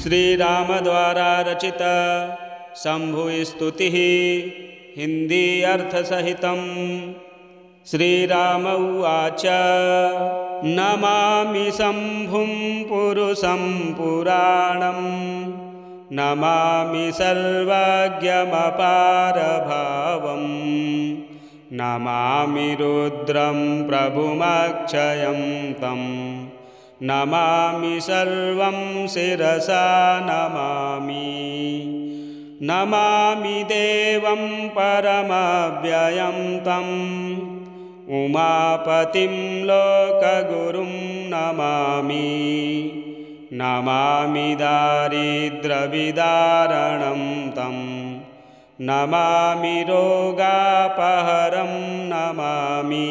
श्री राम द्वारा रचित शंभु स्तुति हिंदी अर्थ सहितं। श्री राम उवाच नमामि शंभुं पुरुषं पुराणं नमामि सर्वज्ञमपारभावं नमामि रुद्रं प्रभुमक्षयं तं नमामि सर्वं शिरसा नमामि नमामि देवं परमव्ययं तं उमापतिं लोकगुरुं नमामि नमामि दारिद्र्यविदारणं तं नमामि रोगापहरं नमामि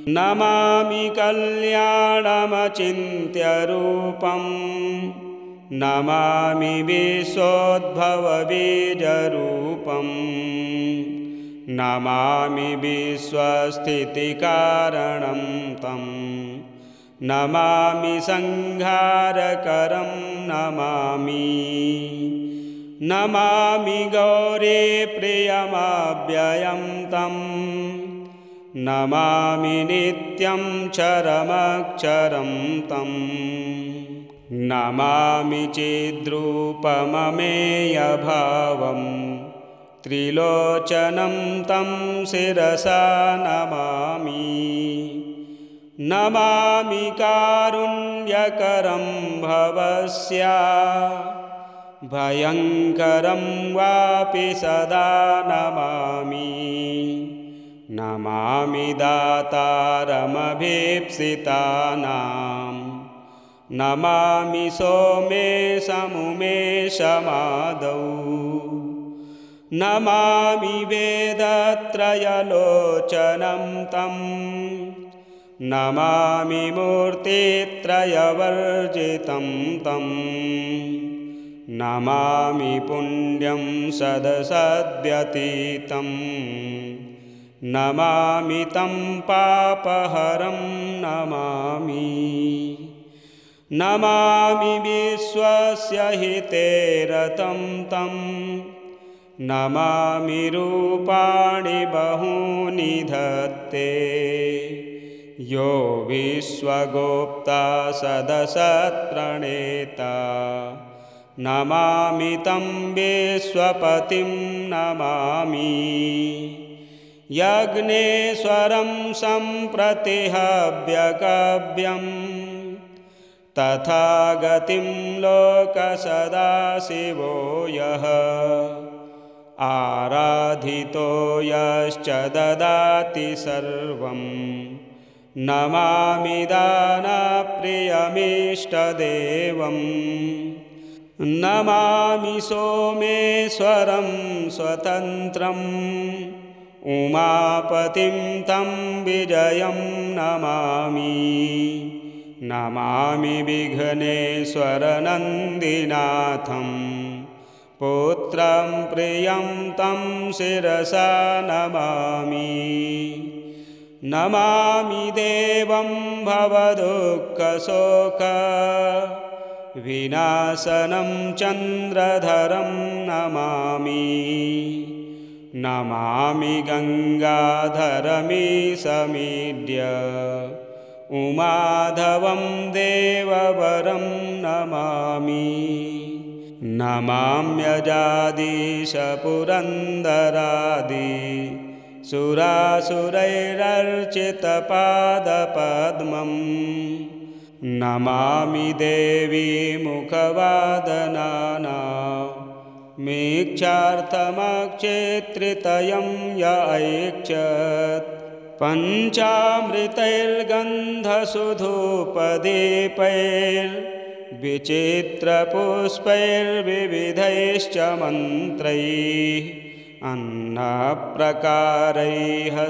नमामि कल्याणमचिन्त्यरूपं नमामि विश्वोद्भवबीजरूपं नमामि विश्वस्थितिकारणं तं नमामि संहारकरं नमामि नमामि गौरीप्रियमव्ययं तं नमामि नित्यं चरमक्षरं तं नमामि चिद्रूपममेयभावं त्रिलोचनं तं शिरसा नमामि नमामि कारुण्यकरं भवस्या भयङ्करं वापि सदा नमामि नमामि दातारमभीप्सितानां नमामि सोमेशमुमेशमादौ नमामि वेदत्रयलोचनं तं नमामि मूर्तित्रयवर्जितं तं नमामि पुण्यं सदसद्व्यतीतं नमामि तं पापहरं नमामि नमामि विश्वस्य हिते रतं तं नमामि रूपाणि बहूनि धत्ते यो विश्वगोप्ता सदसत्प्रणेता नमामि तं विश्वपतिं नमामि यज्ञेश्वरं सम्प्रतिहव्यकव्यं तथागतिं लोकसदाशिवो यः आराधितो यश्च ददाति सर्वं नमामि दानप्रियमीष्टदेवं नमामि सोमेश्वरं स्वतन्त्रम् उमापतिं तं विजयं नमामि नमामि विघ्नेश्वरनन्दिनाथं पुत्रं प्रियं तं शिरसा नमामि नमामि देवं भवदुःखशोक विनाशनं चन्द्रधरं नमामि नमामि गङ्गाधरमीशमीड्य उमाधवं देववरं नमामि नमाम्यजादीशपुरन्दरादि सुरासुरैरर्चितपादपद्मं नमामि देवी मुखवादनाना मीक्षार्थमक्षेत्रितयं य ऐक्षत् पञ्चामृतैर्गन्धसुधूपदीपैर्विचित्रपुष्पैर्विविधैश्च मन्त्रैः अन्नप्रकारैः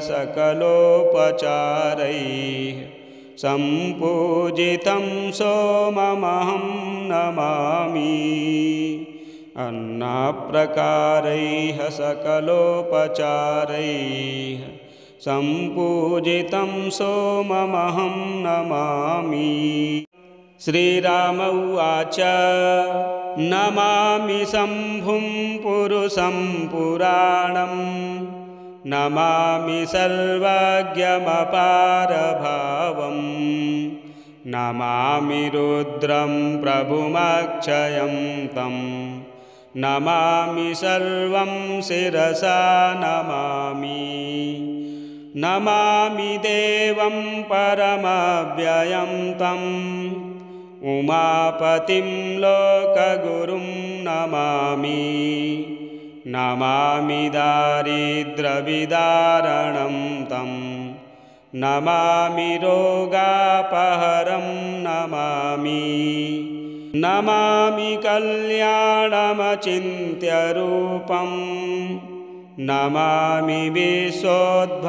सकलोपचारैः सम्पूजितं सोममहं नमामि अन्नप्रकारैः सकलोपचारैः सम्पूजितं सोममहं नमामि श्रीराम उवाच नमामि शम्भुं पुरुषं पुराणं नमामि सर्वज्ञमपारभावं नमामि रुद्रं प्रभुमक्षयं तं नमामि सर्वं शिरसा नमामि नमामि देवं परमव्ययं तम् उमापतिं लोकगुरुं नमामि नमामि दारिद्र्यविदारणं तं नमामि रोगापहरं नमामि नमामि कल्याणमचिन्त्यरूपं नमामि विश्वोद्भवबीजरूपं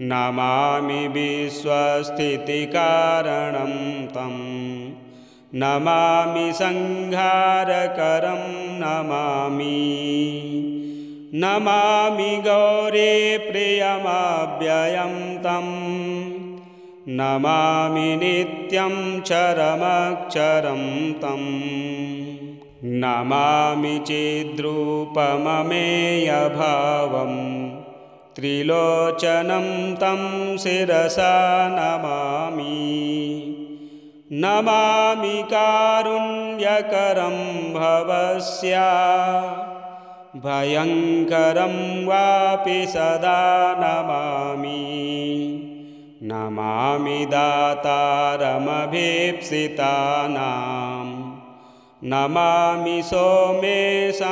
नमामि विश्वस्थितिकारणं तं नमामि संहारकरं नमामि नमामि गौरीप्रियमव्ययं तं नमामि नित्यं चरमक्षरं तं नमामि चिद्रूपममेयभावं त्रिलोचनं तं शिरसा नमामि नमामि कारुण्यकरं भवस्या भयङ्करं वापि सदा नमामि नमामि दातारमभीप्सितानां नमामि सोमेशमुमेशमादौ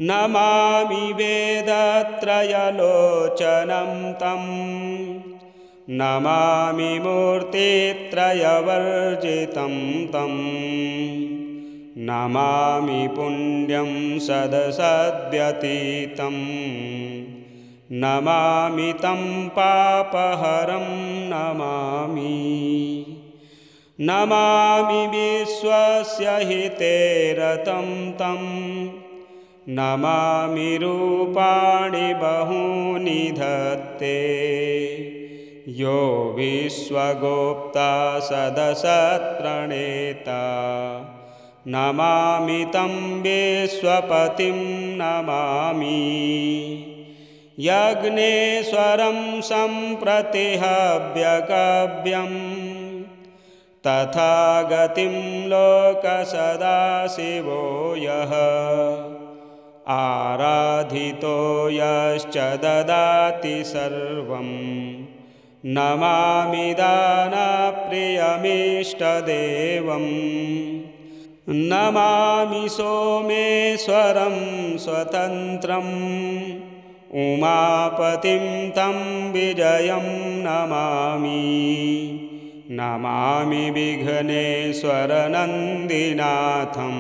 नमामि वेदत्रयलोचनं तं नमामि मूर्तित्रयवर्जितं तं नमामि पुण्यं सदसद्व्यतीतं नमामि तं पापहरं नमामि नमामि विश्वस्य हिते रतं तं नमामि रूपाणि बहूनि धत्ते यो विश्वगोप्ता सदसत्प्रणेता नमामि तं विश्वपतिं नमामि यज्ञेश्वरं सम्प्रतिहव्यकव्यं तथागतिं लोकसदाशिवो यः आराधितो यश्च ददाति सर्वं नमामि दानप्रियमीष्टदेवं नमामि सोमेश्वरं स्वतन्त्रम् उमापतिं तं विजयं नमामि नमामि विघ्नेश्वरनन्दिनाथं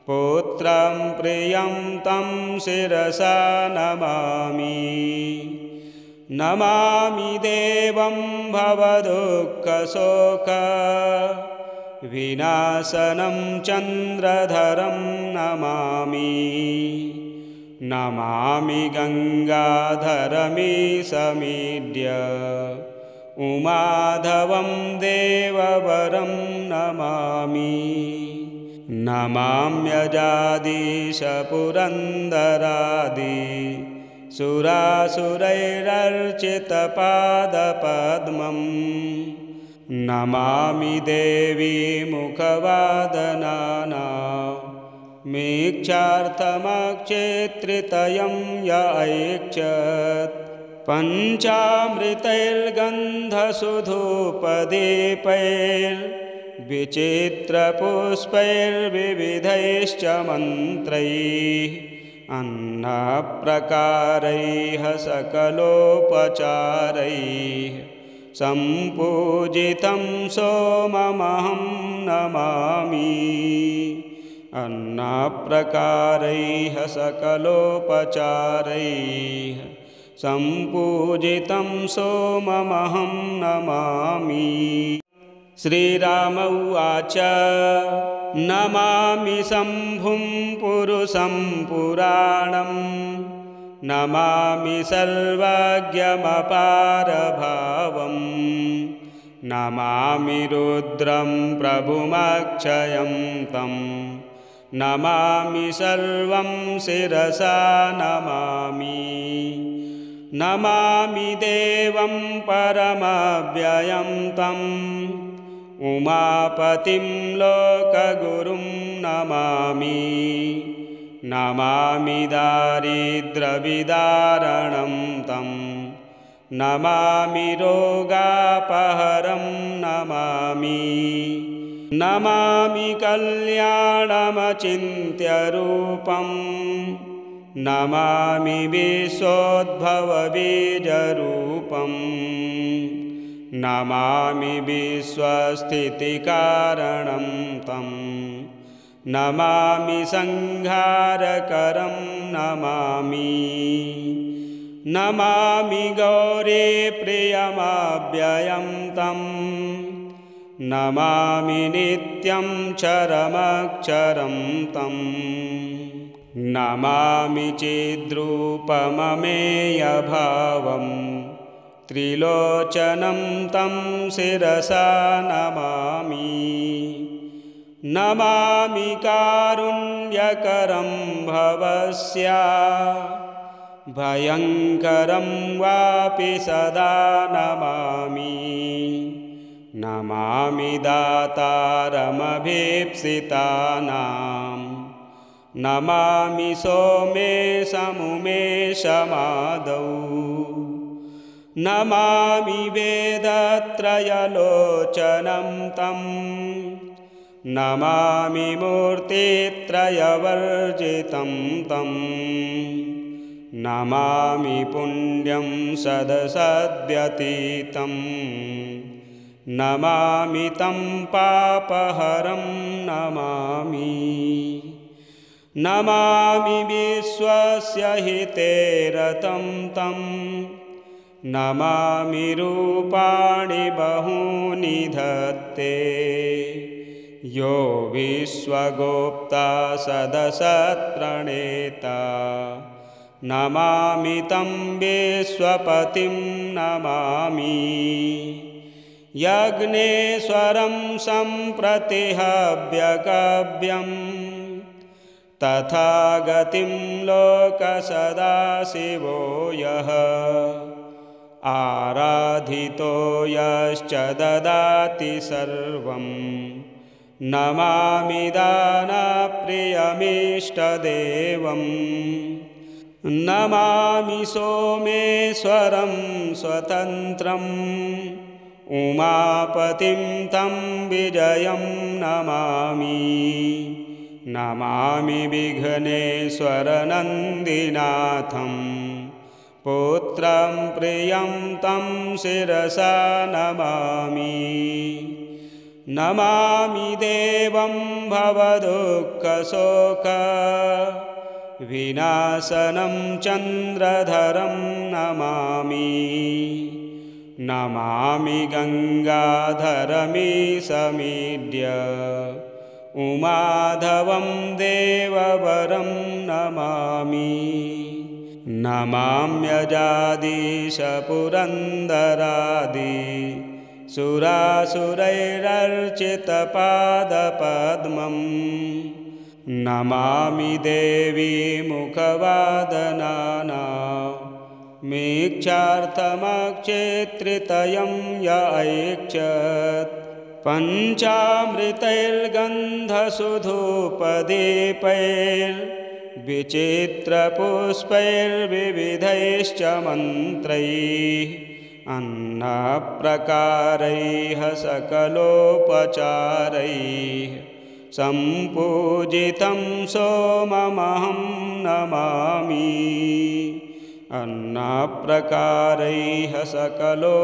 पुत्रं प्रियं तं शिरसा नमामि नमामि देवं भवदुःखशोक विनाशनं चन्द्रधरं नमामि नमामि गङ्गाधरमीशमीड्य उमाधवं देववरं नमामि नमाम्यजादीशपुरन्दरादि सुरासुरैरर्चितपादपद्मं नमामि देवी मुखवादनाना मीक्षार्थमक्षेत्रितयं य ऐक्षत् पञ्चामृतैर्गन्धसुधूपदीपैर्विचित्रपुष्पैर्विविधैश्च मन्त्रैः अन्नप्रकारैः सकलोपचारैः सम्पूजितं सोममहं नमामि अन्नप्रकारैः सकलोपचारैः सम्पूजितं सोममहं नमामि श्रीराम उवाच नमामि शम्भुं पुरुषं पुराणं नमामि सर्वज्ञमपारभावं नमामि रुद्रं प्रभुमक्षयं तं नमामि सर्वं शिरसा नमामि नमामि देवं परमव्ययं तम् उमापतिं लोकगुरुं नमामि नमामि दारिद्र्यविदारणं तं नमामि रोगापहरं नमामि नमामि कल्याणमचिन्त्यरूपं नमामि विश्वोद्भवबीजरूपं नमामि विश्वस्थितिकारणं तं नमामि संहारकरं नमामि नमामि गौरीप्रियमव्ययं तं नमामि नित्यं चरमक्षरं तं नमामि चिद्रूपममेयभावं त्रिलोचनं तं शिरसा नमामि नमामि कारुण्यकरं भवस्या भयङ्करं वापि सदा नमामि नमामि दातारमभीप्सितानां नमामि सोमेशमुमेशमादौ नमामि वेदत्रयलोचनं तं नमामि मूर्तित्रयवर्जितं तं नमामि पुण्यं सदसद्व्यतीतं नमामि तं पापहरं नमामि नमामि विश्वस्य हितेरतं तं नमामि रूपाणि बहूनि धत्ते यो विश्वगोप्ता सदसत्प्रणेता नमामि तं विश्वपतिं नमामि यज्ञेश्वरं सम्प्रतिहव्यकव्यं तथा गतिं लोकसदाशिवो यः आराधितो यश्च ददाति सर्वं नमामि दानप्रियमीष्टदेवं नमामि सोमेश्वरं स्वतन्त्रम् उमापतिं तं विजयं नमामि नमामि विघ्नेश्वरनन्दिनाथं पुत्रं प्रियं तं शिरसा नमामि नमामि देवं भवदुःखशोक विनाशनं चन्द्रधरं नमामि नमामि गङ्गाधरमीशमीड्य उमाधवं देववरं नमामि नमाम्यजादीशपुरन्दरादि सुरासुरैरर्चितपादपद्मं नमामि देवी मुखवादनाना मीक्षार्थमक्षेत्रितयं य ऐक्षत् पञ्चामृतैर्गन्धसुधूपदीपैर्विचित्रपुष्पैर्विविधैश्च मन्त्रैः अन्नप्रकारैः सकलोपचारैः सम्पूजितं सोममहं नमामि अन्नप्रकारैः सकलोपचारैः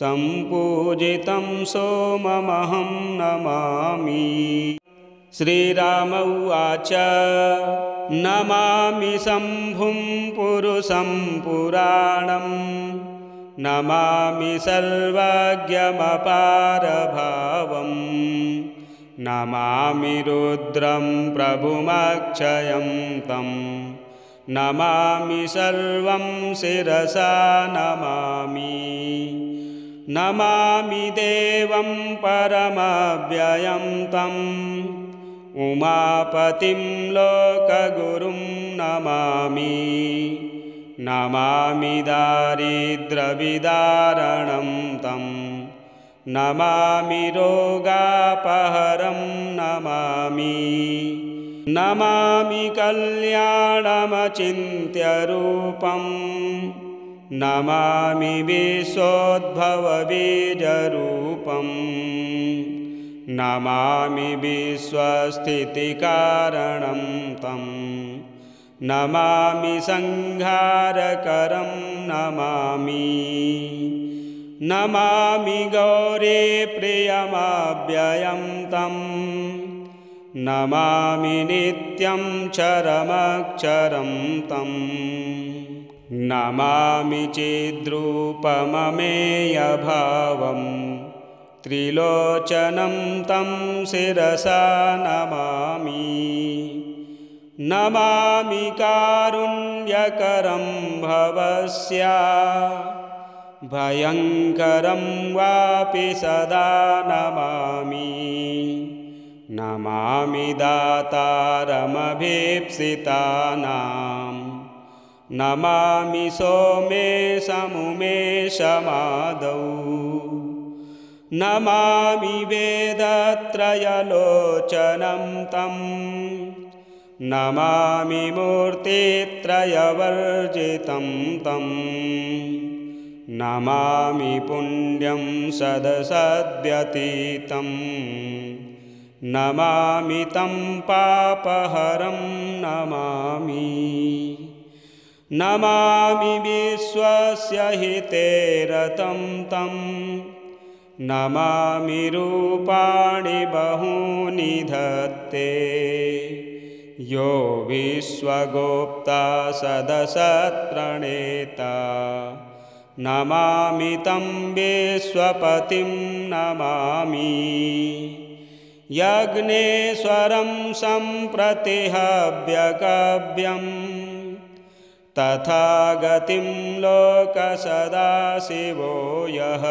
सम्पूजितं सोममहं नमामि श्रीराम उवाच नमामि शम्भुं पुरुषं पुराणं नमामि सर्वज्ञमपारभावं नमामि रुद्रं प्रभुमक्षयं तं नमामि सर्वं शिरसा नमामि नमामि देवं परमव्ययं तम् उमापतिं लोकगुरुं नमामि नमामि दारिद्र्यविदारणं तं नमामि रोगापहरं नमामि नमामि कल्याणमचिन्त्यरूपं नमामि विश्वोद्भवबीजरूपं नमामि विश्वस्थितिकारणं तं नमामि संहारकरं नमामि नमामि गौरीप्रियमव्ययं तं नमामि नित्यं चरमक्षरं तं नमामि चिद्रूपममेयभावं त्रिलोचनं तं शिरसा नमामि नमामि कारुण्यकरं भवस्या भयङ्करं वापि सदा नमामि नमामि दातारमभीप्सितानां नमामि सोमेशमुमेशमादौ नमामि वेदत्रयलोचनं तं नमामि मूर्तित्रयवर्जितं तं नमामि पुण्यं सदसद्व्यतीतं नमामि तं पापहरं नमामि नमामि विश्वस्य हिते रतं तं नमामि रूपाणि बहूनि धत्ते यो विश्वगोप्ता सदसत्प्रणेता नमामि तं विश्वपतिं नमामि यज्ञेश्वरं सम्प्रतिहव्यकव्यं तथागतिं लोकसदाशिवो यः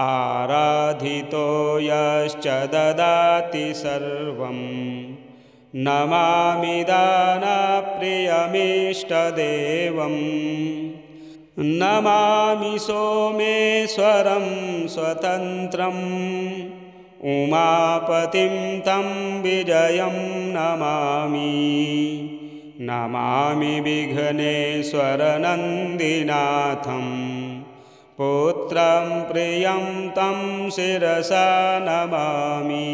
आराधितो यश्च ददाति सर्वं नमामि दानप्रियमीष्टदेवं नमामि सोमेश्वरं स्वतन्त्रम् उमापतिं तं विजयं नमामि नमामि विघ्नेश्वरनन्दिनाथं पुत्रं प्रियं तं शिरसा नमामि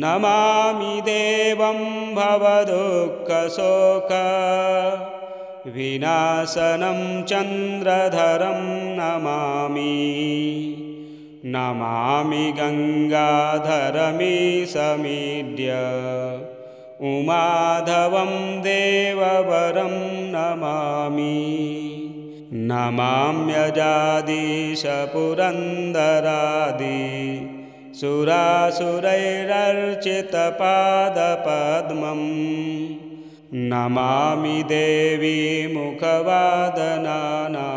नमामि देवं भवदुःखशोक विनाशनं चन्द्रधरं नमामि नमामि गङ्गाधरमीशमीड्य उमाधवं देववरं नमामि नमाम्यजादीशपुरन्दरादि सुरासुरैरर्चितपादपद्मं नमामि देवी मुखवादनाना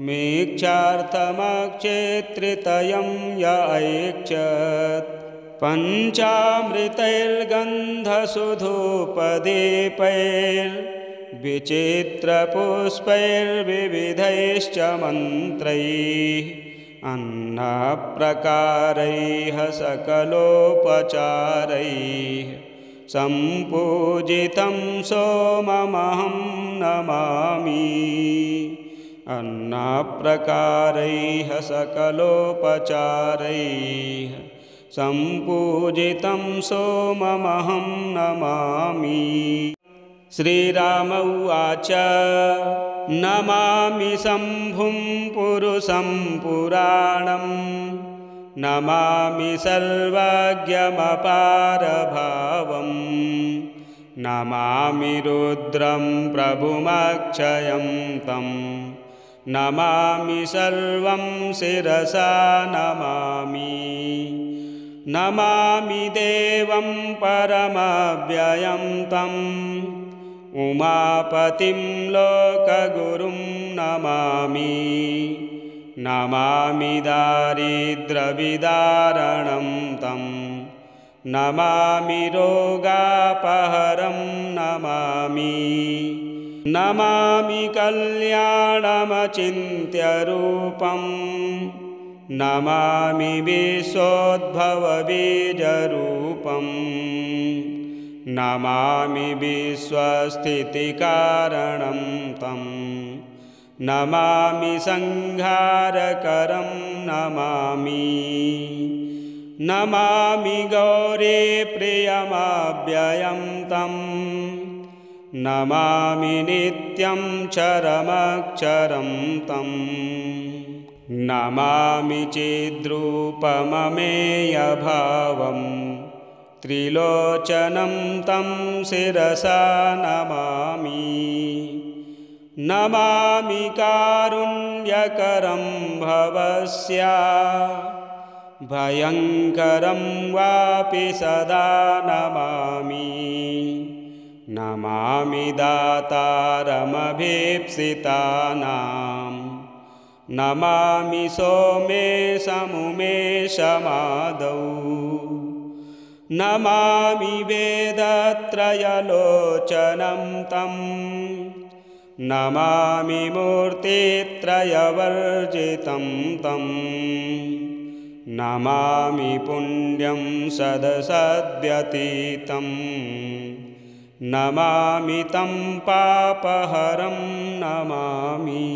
मीक्षार्थमक्षेत्रितयं य ऐक्षत् पञ्चामृतैर्गन्धसुधूपदीपैर्विचित्रपुष्पैर्विविधैश्च मन्त्रैः अन्नप्रकारैः सकलोपचारैः सम्पूजितं सोममहं नमामि अन्नप्रकारैः सकलोपचारैः सम्पूजितं सोममहं नमामि श्रीराम उवाच नमामि शम्भुं पुरुषं पुराणं नमामि सर्वज्ञमपारभावं नमामि रुद्रं प्रभुमक्षयं तं नमामि सर्वं शिरसा नमामि नमामि देवं परमव्ययं तम् उमापतिं लोकगुरुं नमामि नमामि दारिद्र्यविदारणं तं नमामि रोगापहरं नमामि नमामि कल्याणमचिन्त्यरूपं नमामि विश्वोद्भवबीजरूपं नमामि विश्वस्थितिकारणं तं नमामि संहारकरं नमामि नमामि गौरीप्रियमव्ययं तं नमामि नित्यं चरमक्षरं तं नमामि चिद्रूपममेयभावं त्रिलोचनं तं शिरसा नमामि नमामि कारुण्यकरं भवस्या भयङ्करं वापि सदा नमामि नमामि दातारमभीप्सितानां नमामि सोमेशमुमेशमादौ नमामि वेदत्रयलोचनं तं नमामि मूर्तित्रयवर्जितं तं नमामि पुण्यं सदसद्व्यतीतं नमामि तं पापहरं नमामि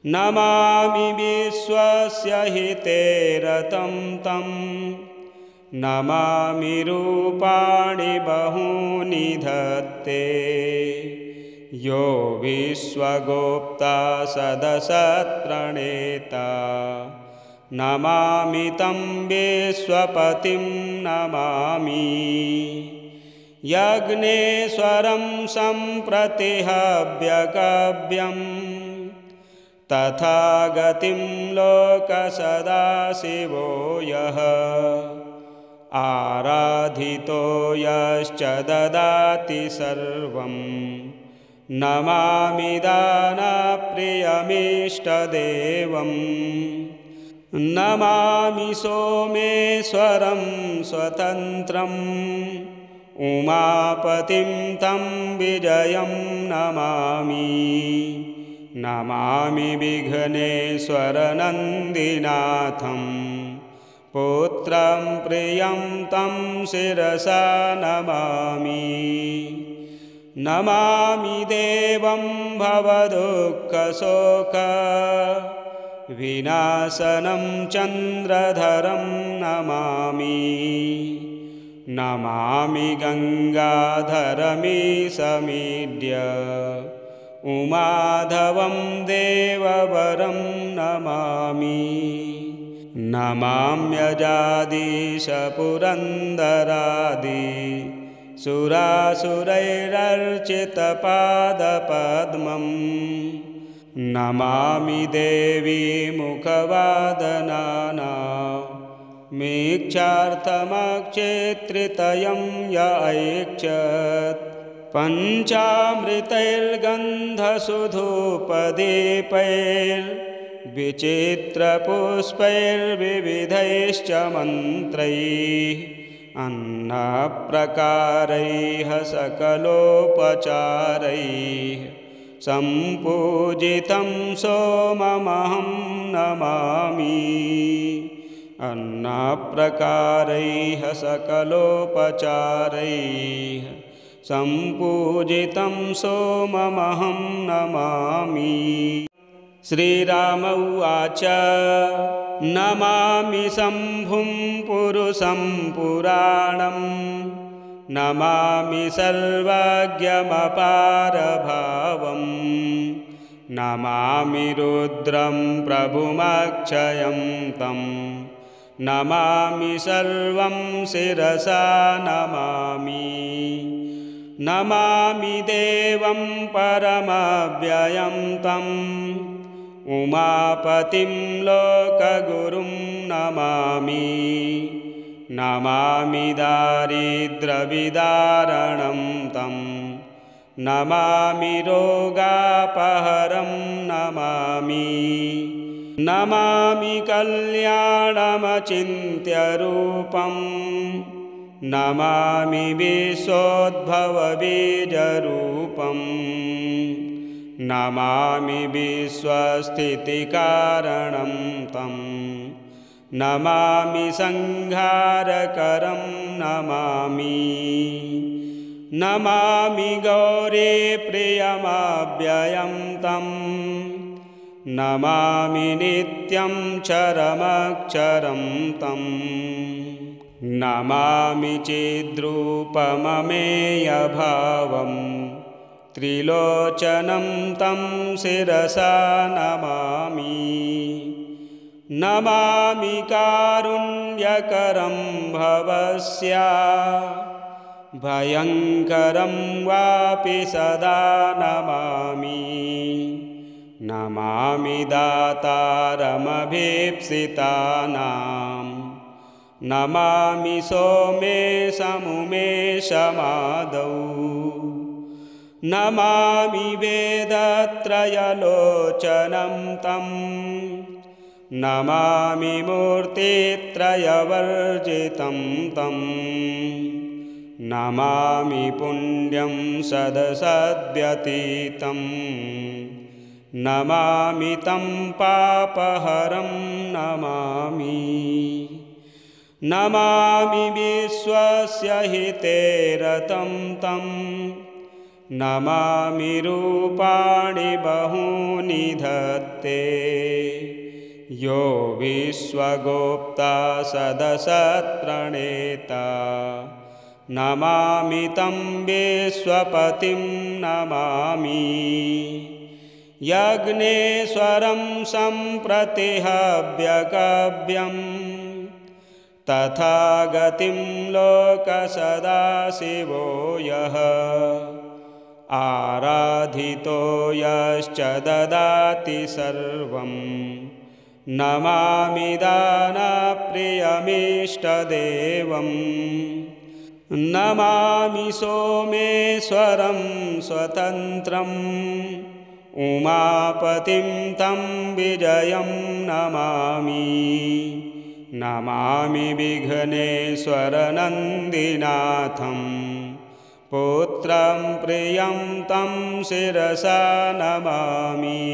नमामि विश्वस्य हिते रतं तं नमामि रूपाणि बहूनि धत्ते यो विश्वगोप्ता सदसत्प्रणेता नमामि तं विश्वपतिं नमामि यज्ञेश्वरं सम्प्रतिहव्यकव्यं तथा गतिं लोकसदाशिवो यः आराधितो यश्च ददाति सर्वं नमामि दानप्रियमीष्टदेवं नमामि सोमेश्वरं स्वतन्त्रम् उमापतिं तं विजयं नमामि नमामि विघ्नेश्वरनन्दिनाथं पुत्रं प्रियं तं शिरसा नमामि नमामि देवं भवदुःखशोक विनाशनं चन्द्रधरं नमामि नमामि गङ्गाधरमीशमीड्य उमाधवं देववरं नमामि नमाम्यजादीशपुरन्दरादि सुरासुरैरर्चितपादपद्मं नमामि देवी मुखवादनाना मीक्षार्थमक्षेत्रितयं य ऐक्षत् पञ्चामृतैर्गन्धसुधूपदीपैर्विचित्रपुष्पैर्विविधैश्च मन्त्रैः अन्नप्रकारैः सकलोपचारैः सम्पूजितं सोममहं नमामि अन्नप्रकारैः सकलोपचारैः सम्पूजितं सोममहं नमामि श्रीराम उवाच नमामि शम्भुं पुरुषं पुराणं नमामि सर्वज्ञमपारभावं नमामि रुद्रं प्रभुमक्षयं तं नमामि सर्वं शिरसा नमामि नमामि देवं परमव्ययं तं उमापतिं लोकगुरुं नमामि नमामि दारिद्र्यविदारणं तं नमामि रोगापहरं नमामि नमामि कल्याणमचिन्त्यरूपं नमामि विश्वोद्भवबीजरूपं नमामि विश्वस्थितिकारणं तं नमामि संहारकरं नमामि नमामि गौरीप्रियमव्ययं तं नमामि नित्यं चरमक्षरं तं नमामि चिद्रूपममेयभावं त्रिलोचनं तं शिरसा नमामि नमामि कारुण्यकरं भवस्या भयङ्करं वापि सदा नमामि नमामि दातारमभीप्सितानां नमामि सोमेशमुमेशमादौ नमामि वेदत्रयलोचनं तं नमामि मूर्तित्रयवर्जितं तं नमामि पुण्यं सदसद्व्यतीतं नमामि तं पापहरं नमामि नमामि विश्वस्य हिते रतं तं नमामि रूपाणि बहूनि धत्ते यो विश्वगोप्ता सदसत्प्रणेता नमामि तं विश्वपतिं नमामि यज्ञेश्वरं सम्प्रतिहव्यकव्यं तथा गतिं लोकसदाशिवो यः आराधितो यश्च ददाति सर्वं नमामि दानप्रियमीष्टदेवं नमामि सोमेश्वरं स्वतन्त्रम् उमापतिं तं विजयं नमामि नमामि विघ्नेश्वरनन्दिनाथं पुत्रं प्रियं तं शिरसा नमामि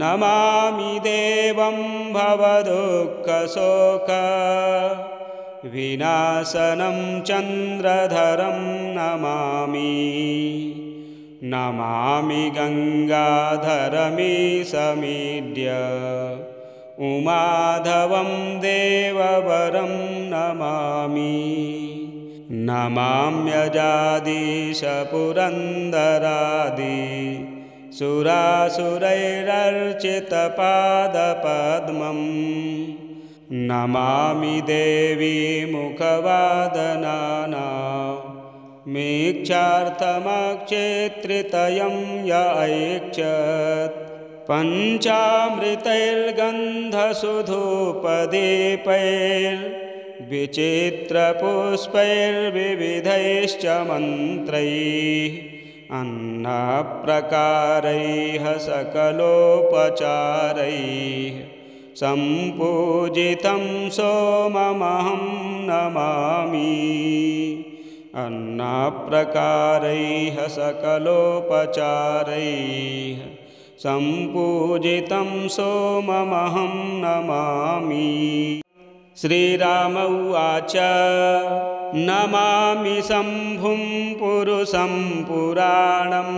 नमामि देवं भवदुःखशोक विनाशनं चन्द्रधरं नमामि नमामि गङ्गाधरमीशमीड्य उमाधवं देववरं नमामि नमाम्यजादीशपुरन्दरादि सुरासुरैरर्चितपादपद्मं नमामि देवी मुखवादनाना मीक्षार्थमक्षेत्रितयं य ऐक्षत् पञ्चामृतैर्गन्धसुधूपदीपैर्विचित्रपुष्पैर्विविधैश्च मन्त्रैः अन्नप्रकारैः सकलोपचारैः सम्पूजितं सोममहं नमामि अन्नप्रकारैः सकलोपचारैः सम्पूजितं सोममहं नमामि श्रीराम उवाच नमामि शम्भुं पुरुषं पुराणं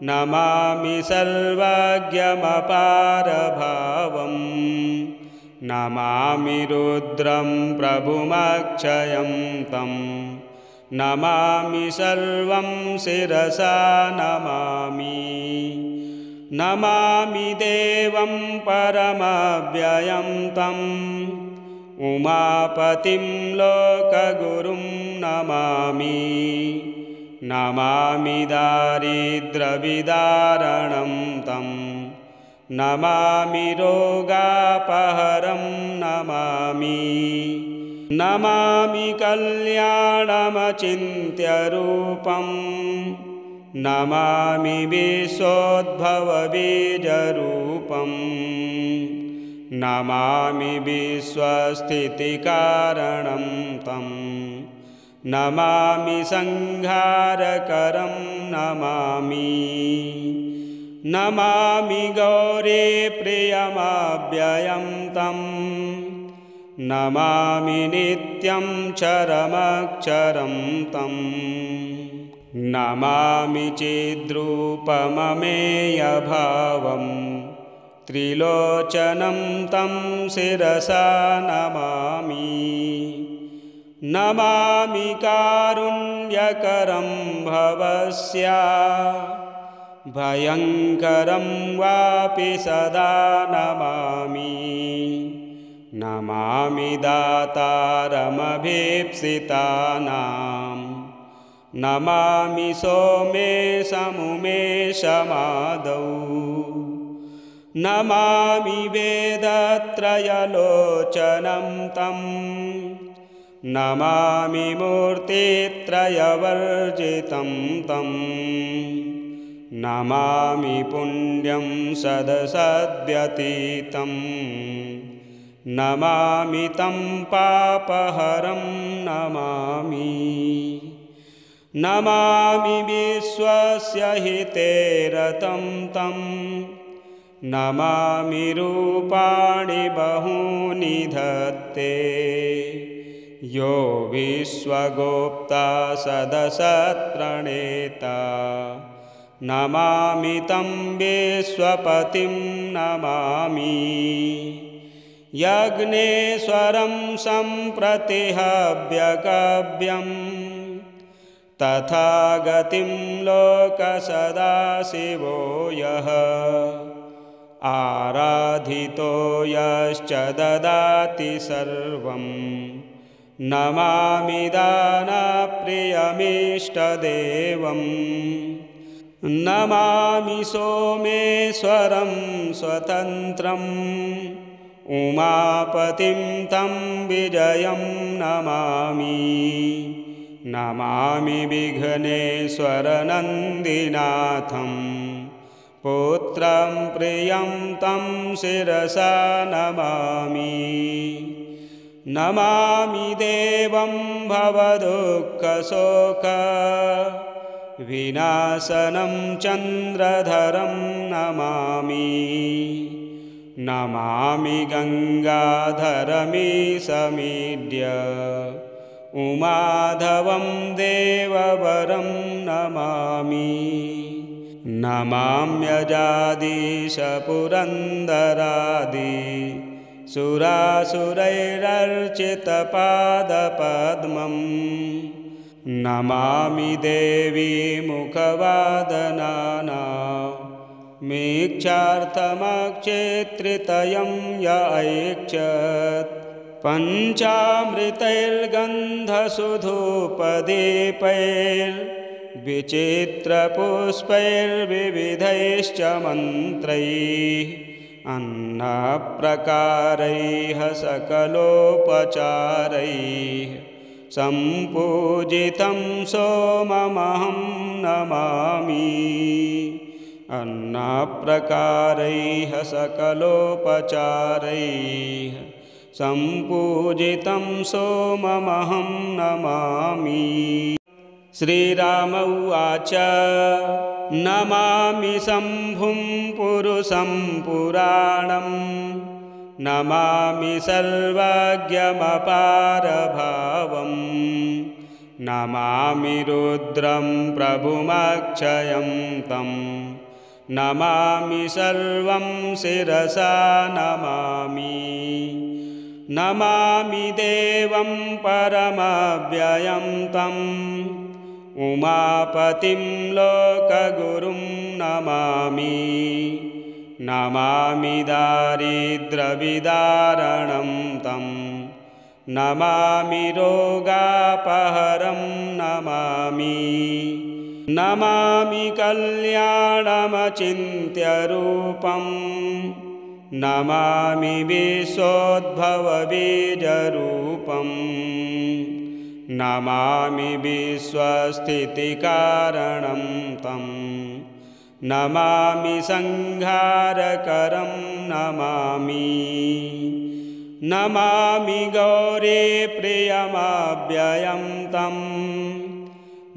नमामि सर्वज्ञमपारभावं नमामि रुद्रं प्रभुमक्षयं तं नमामि सर्वं शिरसा नमामि नमामि देवं परमव्ययं तं उमापतिं लोकगुरुं नमामि नमामि दारिद्र्यविदारणं तं नमामि रोगापहरं नमामि नमामि कल्याणमचिन्त्यरूपं नमामि विश्वोद्भवबीजरूपं नमामि विश्वस्थितिकारणं तं नमामि संहारकरं नमामि नमामि गौरीप्रियमव्ययं तं नमामि नित्यं चरमक्षरं तं नमामि चिद्रूपममेयभावं त्रिलोचनं तं शिरसा नमामि नमामि कारुण्यकरं भवस्या भयङ्करं वापि सदा नमामि नमामि दातारमभीप्सितानां नमामि सोमेशमुमेशमादौ नमामि वेदत्रयलोचनं तं नमामि मूर्तित्रयवर्जितं तं नमामि पुण्यं सदसद्व्यतीतं नमामि तं पापहरं नमामि नमामि विश्वस्य हिते रतं तं नमामि रूपाणि बहूनि धत्ते यो विश्वगोप्ता सदसत्प्रणेता नमामि तं विश्वपतिं नमामि यज्ञेश्वरं सम्प्रतिहव्यकव्यं तथागतिं लोकसदाशिवो यः आराधितो यश्च ददाति सर्वं नमामि दानप्रियमीष्टदेवं नमामि सोमेश्वरं स्वतन्त्रम् उमापतिं तं विजयं नमामि नमामि विघ्नेश्वरनन्दिनाथं पुत्रं प्रियं तं शिरसा नमामि नमामि देवं भवदुःखशोक विनाशनं चन्द्रधरं नमामि नमामि गङ्गाधरमीशमीड्य उमाधवं देववरं नमामि नमाम्यजादीशपुरन्दरादि सुरासुरैरर्चितपादपद्मं नमामि देवी मुखवादनाना मीक्षार्थमक्षेत्रितयं य ऐक्षत् पञ्चामृतैर्गन्धसुधूपदीपैर्विचित्रपुष्पैर्विविधैश्च मन्त्रैः अन्नप्रकारैः सकलोपचारैः सम्पूजितं सोममहं नमामि अन्नप्रकारैः सकलोपचारैः सम्पूजितं सोममहं नमामि श्रीराम उवाच नमामि शम्भुं पुरुषं पुराणं नमामि सर्वज्ञमपारभावं नमामि रुद्रं प्रभुमक्षयं तं नमामि सर्वं शिरसा नमामि नमामि देवं परमव्ययं तं उमापतिं लोकगुरुं नमामि नमामि दारिद्र्यविदारणं तं नमामि रोगापहरं नमामि नमामि कल्याणमचिन्त्यरूपं नमामि विश्वोद्भवबीजरूपं नमामि विश्वस्थितिकारणं तं नमामि संहारकरं नमामि नमामि गौरीप्रियमव्ययं तं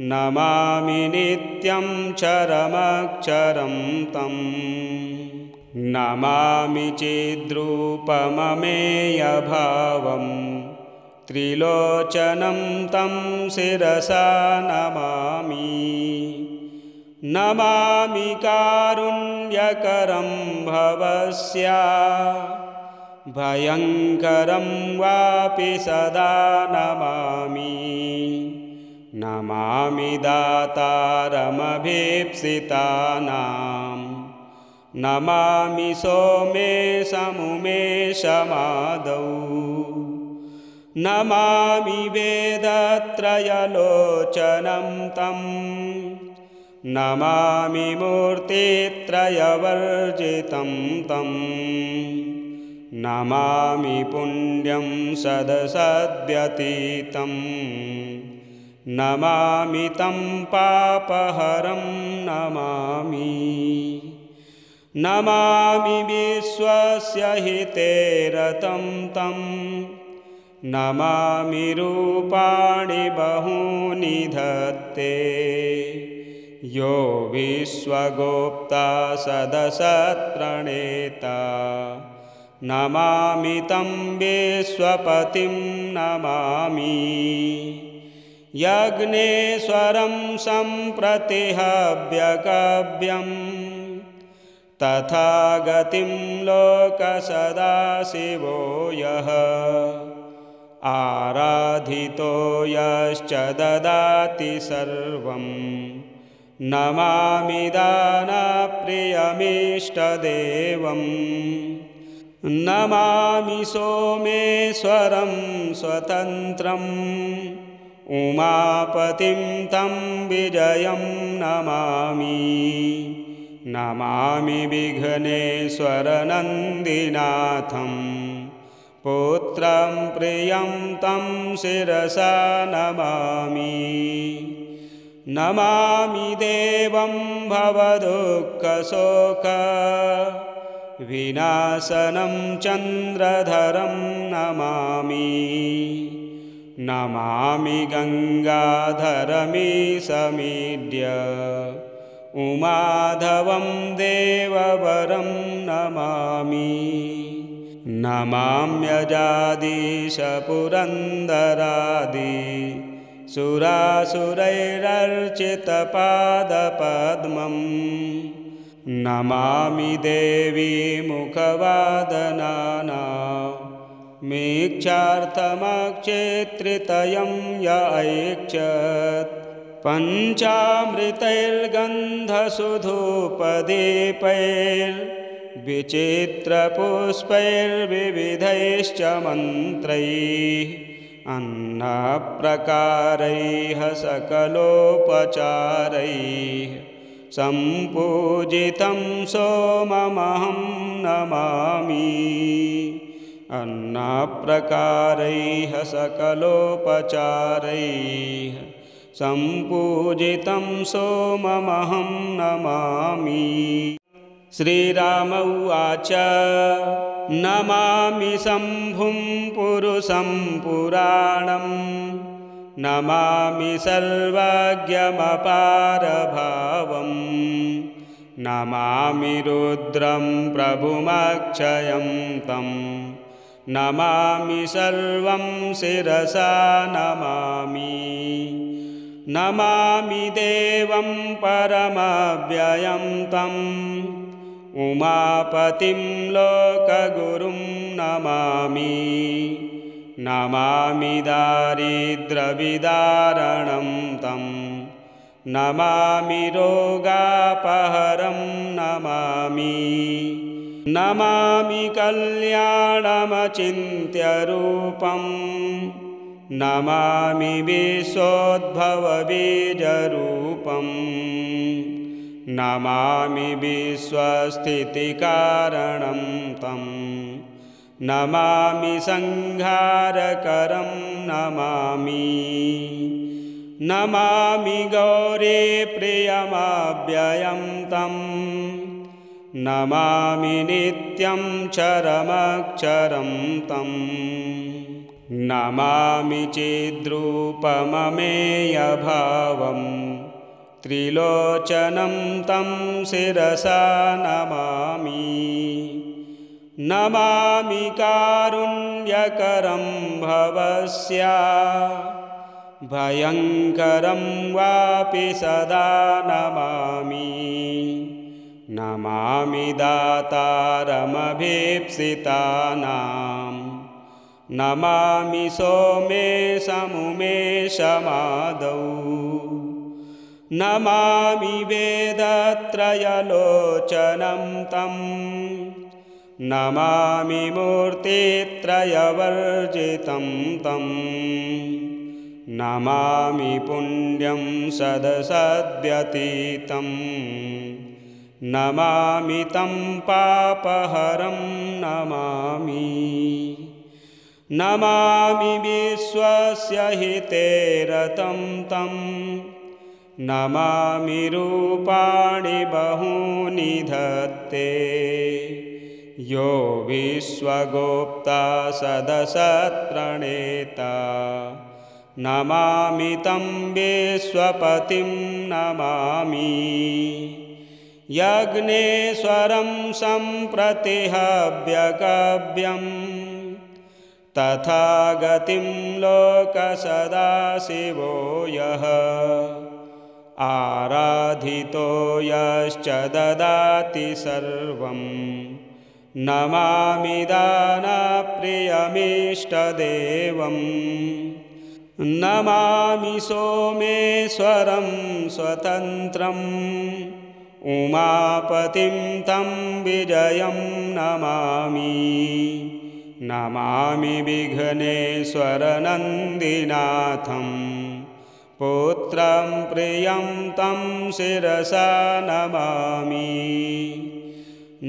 नमामि नित्यं चरमक्षरं तं नमामि चिद्रूपममेयभावं त्रिलोचनं तं शिरसा नमामि नमामि कारुण्यकरं भवस्या भयङ्करं वापि सदा नमामि नमामि दातारमभीप्सितानां नमामि सोमेशमुमेशमादौ नमामि वेदत्रयलोचनं तं नमामि मूर्तित्रयवर्जितं तं नमामि पुण्यं सदसद्व्यतीतं नमामि तं पापहरं नमामि नमामि विश्वस्य हिते रतं तं नमामि रूपाणि बहूनि धत्ते यो विश्वगोप्ता सदसत्प्रणेता नमामि तं विश्वपतिं नमामि यज्ञेश्वरं सम्प्रतिहव्यकव्यं तथा गतिं लोकसदाशिवो यः आराधितो यश्च ददाति सर्वं नमामि दानप्रियमीष्टदेवं नमामि सोमेश्वरं स्वतन्त्रम् उमापतिं तं विजयं नमामि नमामि विघ्नेश्वरनन्दिनाथं पुत्रं प्रियं तं शिरसा नमामि नमामि देवं भवदुःखशोक विनाशनं चन्द्रधरं नमामि नमामि गङ्गाधरमीशमीड्य उमाधवं देववरं नमामि नमाम्यजादीशपुरन्दरादि सुरासुरैरर्चितपादपद्मं नमामि देवी मुखवादनाना मीक्षार्थमक्षेत्रितयं य ऐक्षत् पञ्चामृतैर्गन्धसुधूपदीपैर्विचित्रपुष्पैर्विविधैश्च मन्त्रैः अन्नप्रकारैः सकलोपचारैः सम्पूजितं सोममहं नमामि अन्नप्रकारैः सकलोपचारैः सम्पूजितं सोममहं नमामि श्रीराम उवाच नमामि शम्भुं पुरुषं पुराणं नमामि सर्वज्ञमपारभावं नमामि रुद्रं प्रभुमक्षयं तं नमामि सर्वं शिरसा नमामि नमामि देवं परमव्ययं तं उमापतिं लोकगुरुं नमामि नमामि दारिद्र्यविदारणं तं नमामि रोगापहरं नमामि नमामि कल्याणमचिन्त्यरूपं नमामि विश्वोद्भवबीजरूपम् नमामि विश्वस्थितिकारणं तं नमामि संहारकरं नमामि नमामि गौरीप्रियमव्ययं तं नमामि नित्यं चरमक्षरं तं नमामि चिद्रूपममेयभावं त्रिलोचनं तं शिरसा नमामि नमामि कारुण्यकरं भवस्या भयङ्करं वापि सदा नमामि नमामि दातारमभीप्सितानां नमामि सोमेशमुमेशमादौ नमामि वेदत्रयलोचनं तं नमामि मूर्तित्रयवर्जितं तं नमामि पुण्यं सदसद्व्यतीतं नमामि तं पापहरं नमामि नमामि विश्वस्य हिते रतं तं नमामि रूपाणि बहूनि धत्ते यो विश्वगोप्ता सदसत्प्रणेता नमामि तं विश्वपतिं नमामि यज्ञेश्वरं सम्प्रतिहव्यकव्यं तथा गतिं लोकसदाशिवो यः आराधितो यश्च ददाति सर्वं नमामि दानप्रियमीष्टदेवं नमामि सोमेश्वरं स्वतन्त्रम् उमापतिं तं विजयं नमामि नमामि विघ्नेश्वरनन्दिनाथं पुत्रं प्रियं तं शिरसा नमामि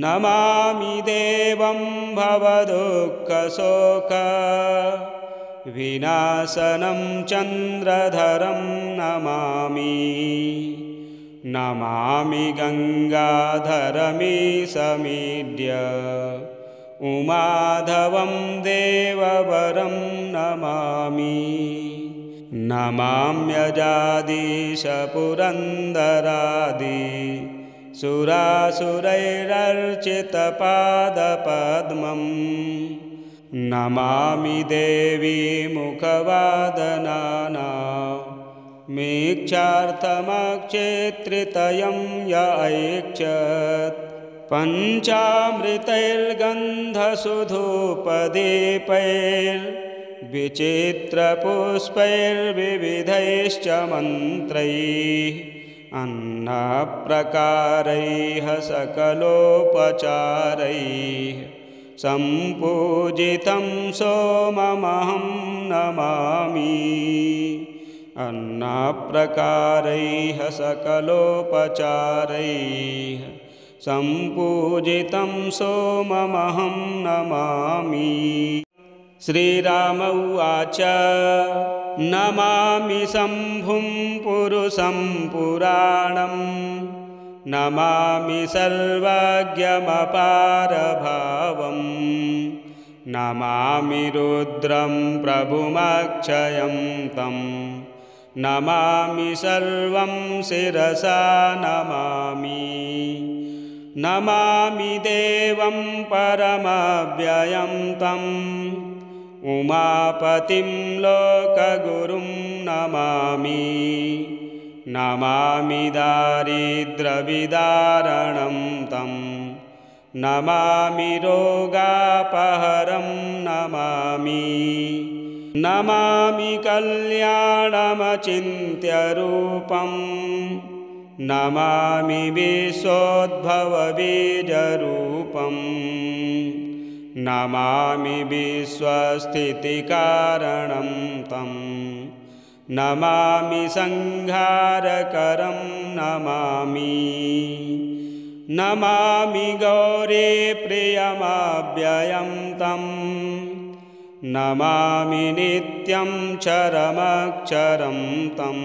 नमामि देवं भवदुःखशोक विनाशनं चन्द्रधरं नमामि नमामि गङ्गाधरमीशमीड्य उमाधवं देववरं नमामि नमाम्यजादीशपुरन्दरादि सुरासुरैरर्चितपादपद्मं नमामि देवी मुखवादनाना मीक्षार्थमक्षेत्रितयं य ऐक्षत् पञ्चामृतैर्गन्धसुधूपदीपैर्विचित्रपुष्पैर्विविधैश्च मन्त्रैः अन्नप्रकारैः सकलोपचारैः सम्पूजितं सोममहं नमामि अन्नप्रकारैः सकलोपचारैः सम्पूजितं सोममहं नमामि श्रीराम उवाच नमामि शम्भुं पुरुषं पुराणं नमामि सर्वज्ञमपारभावं नमामि रुद्रं प्रभुमक्षयं तं नमामि सर्वं शिरसा नमामि नमामि देवं परमव्ययं तं उमापतिं लोकगुरुं नमामि नमामि दारिद्र्यविदारणं तं नमामि रोगापहरं नमामि नमामि कल्याणमचिन्त्यरूपं नमामि विश्वोद्भवबीजरूपं नमामि विश्वस्थितिकारणं तं नमामि संहारकरं नमामि नमामि गौरीप्रियमव्ययं तं नमामि नित्यं चरमक्षरं तं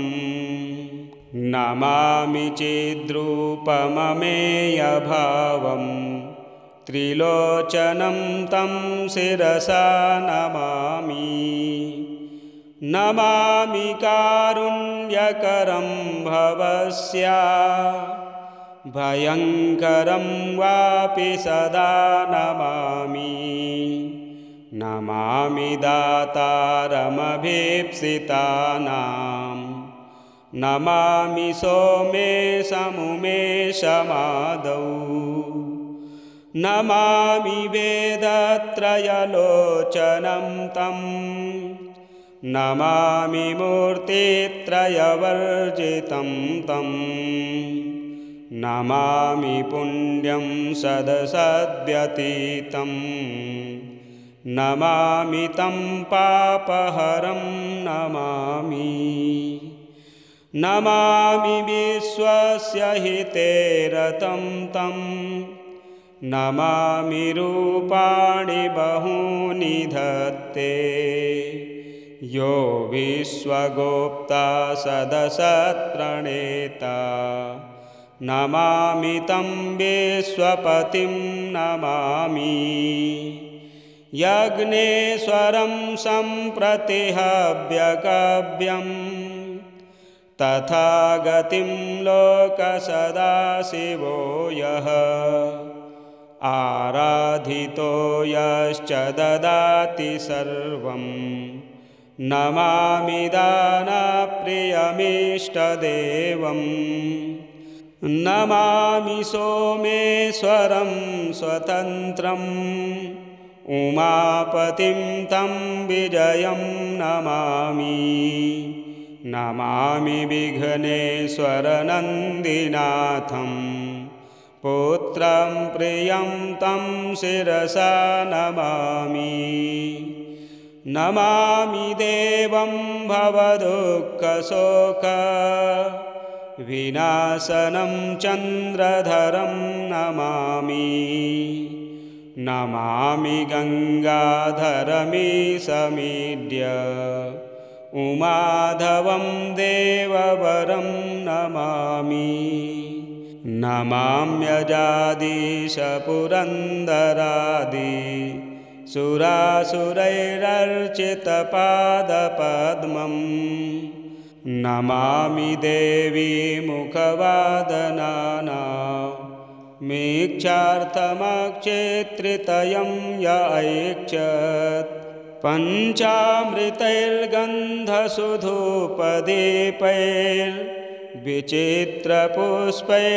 नमामि चिद्रूपममेयभावं त्रिलोचनं तं शिरसा नमामि नमामि कारुण्यकरं भवस्या भयङ्करं वापि सदा नमामि नमामि दातारमभीप्सितानां नमामि सोमेशमुमेशमादौ नमामि वेदत्रयलोचनं तं नमामि मूर्तित्रयवर्जितं तं नमामि पुण्यं सदसद्व्यतीतं नमामि तं पापहरं नमामि नमामि विश्वस्य हिते रतं तं नमामि रूपाणि बहूनि धत्ते यो विश्वगोप्ता सदसत्प्रणेता नमामि तं विश्वपतिं नमामि यज्ञेश्वरं सम्प्रतिहव्यकव्यं तथा गतिं लोकसदाशिवो यः आराधितो यश्च ददाति सर्वं नमामि दानप्रियमीष्टदेवं नमामि सोमेश्वरं स्वतन्त्रम् उमापतिं तं विजयं नमामि नमामि विघ्नेश्वरनन्दिनाथं पुत्रं प्रियं तं शिरसा नमामि नमामि देवं भवदुःखशोकविनाशनं चन्द्रधरं नमामि नमामि गङ्गाधरमीशमीड्य उमाधवं देववरं नमामि नमाम्यजादीशपुरन्दरादि सुरासुरैरर्चितपादपद्मं नमामि देवी मुखवादनाना मीक्षार्थमक्षेत्रितयं य ऐक्षत्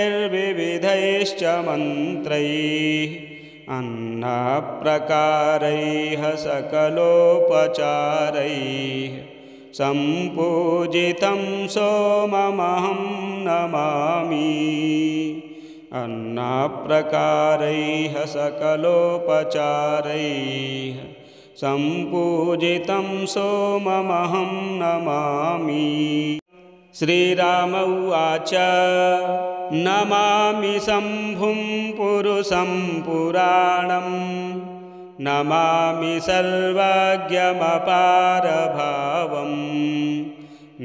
पञ्चामृतैर्गन्धसुधूपदीपैर्विचित्रपुष्पैर्विविधैश्च मन्त्रैः अन्नप्रकारैः सकलोपचारैः सम्पूजितं सोममहं नमामि अन्नप्रकारैः सकलोपचारैः सम्पूजितं सोममहं नमामि श्रीराम उवाच नमामि शम्भुं पुरुषं पुराणं नमामि सर्वज्ञमपारभावं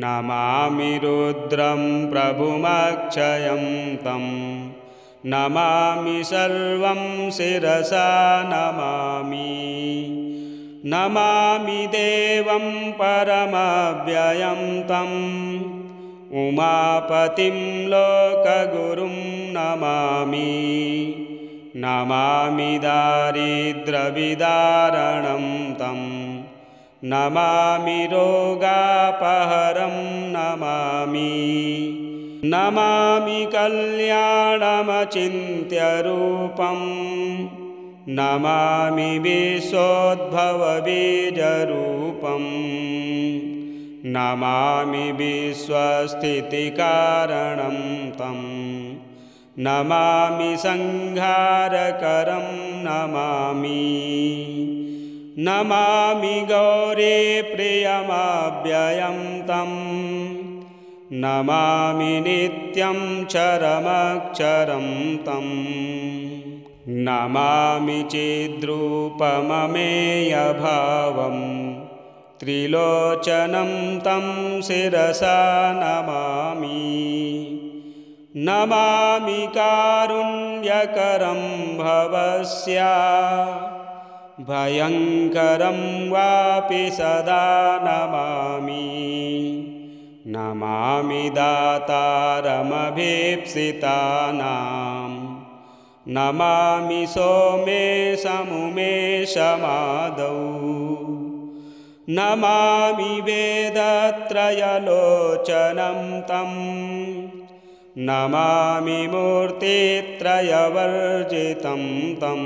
नमामि रुद्रं प्रभुमक्षयं तं नमामि सर्वं शिरसा नमामि नमामि देवं परमव्ययं तम् उमापतिं लोकगुरुं नमामि नमामि दारिद्र्यविदारणं तं नमामि रोगापहरं नमामि नमामि कल्याणमचिन्त्यरूपं नमामि विश्वोद्भवबीजरूपं नमामि विश्वस्थितिकारणं तं नमामि संहारकरं नमामि नमामि गौरी प्रियमव्ययं तं नमामि नित्यं चरमक्षरं तं नमामि चिद्रूपममेयभावं त्रिलोचनं तं शिरसा नमामि नमामि कारुण्यकरं भवस्य भयङ्करं वापि सदा नमामि नमामि दातारमभीप्सितानां नमामि सोमेशमुमेशमादौ नमामि वेदत्रयलोचनं तं नमामि मूर्तित्रयवर्जितं तं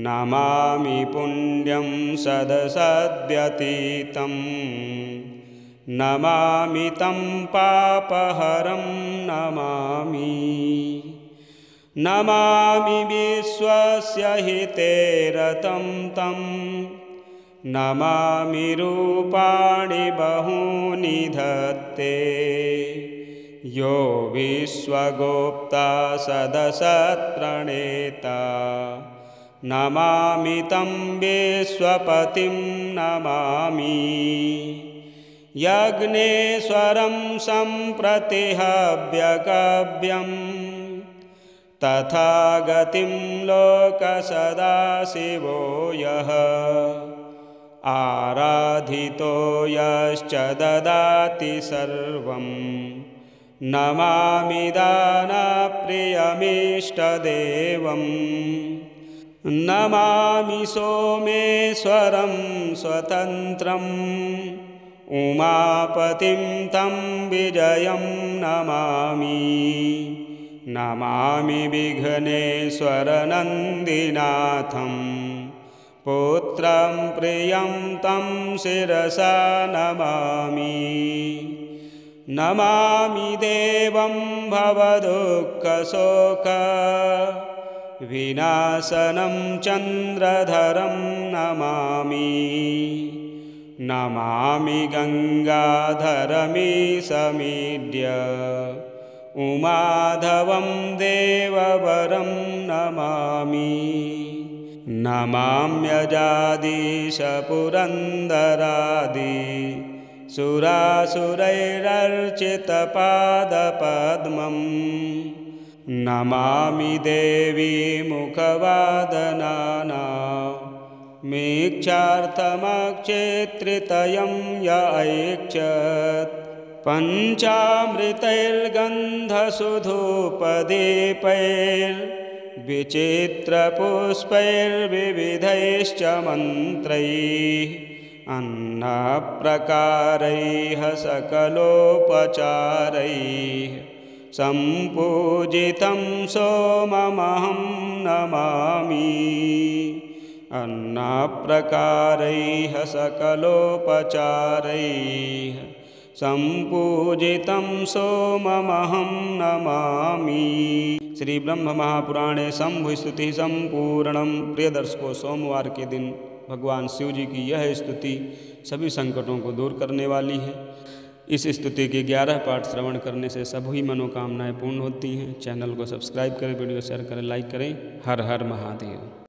नमामि पुण्यं सदसद्व्यतीतं नमामि तं पापहरं नमामि नमामि विश्वस्य हिते रतं तं नमामि रूपाणि बहूनि धत्ते यो विश्वगोप्ता सदसत्प्रणेता नमामि तं विश्वपतिं नमामि यज्ञेश्वरं सम्प्रतिहव्यकव्यं तथागतिं लोकसदाशिवो यः आराधितो यश्च ददाति सर्वं नमामि दानप्रियमीष्टदेवं नमामि सोमेश्वरं स्वतन्त्रम् उमापतिं तं विजयं नमामि नमामि विघ्नेश्वरनन्दिनाथं पुत्रं प्रियं तं शिरसा नमामि नमामि देवं भवदुःखशोक विनाशनं चन्द्रधरं नमामि नमामि गङ्गाधरमीशमीड्य उमाधवं देववरं नमामि नमाम्यजादीशपुरन्दरादि सुरासुरैरर्चितपादपद्मं नमामि देवी मुखवादनाना मीक्षार्थमक्षेत्रितयं य ऐक्षत् पञ्चामृतैर्गन्धसुधूपदीपैर्विचित्रपुष्पैर्विविधैश्च मन्त्रैः अन्नप्रकारैः सकलोपचारैः सम्पूजितं सोममहं नमामि अन्नप्रकारैः सकलोपचारैः सम्पूजितं सोममहं नमामि। श्री ब्रह्म महापुराणे शंभु स्तुति संपूर्णम। प्रिय दर्शकों, सोमवार के दिन भगवान शिव जी की यह स्तुति सभी संकटों को दूर करने वाली है। इस स्तुति के 11 पाठ श्रवण करने से सभी मनोकामनाएं पूर्ण होती हैं। चैनल को सब्सक्राइब करें, वीडियो शेयर करें, लाइक करें। हर हर महादेव।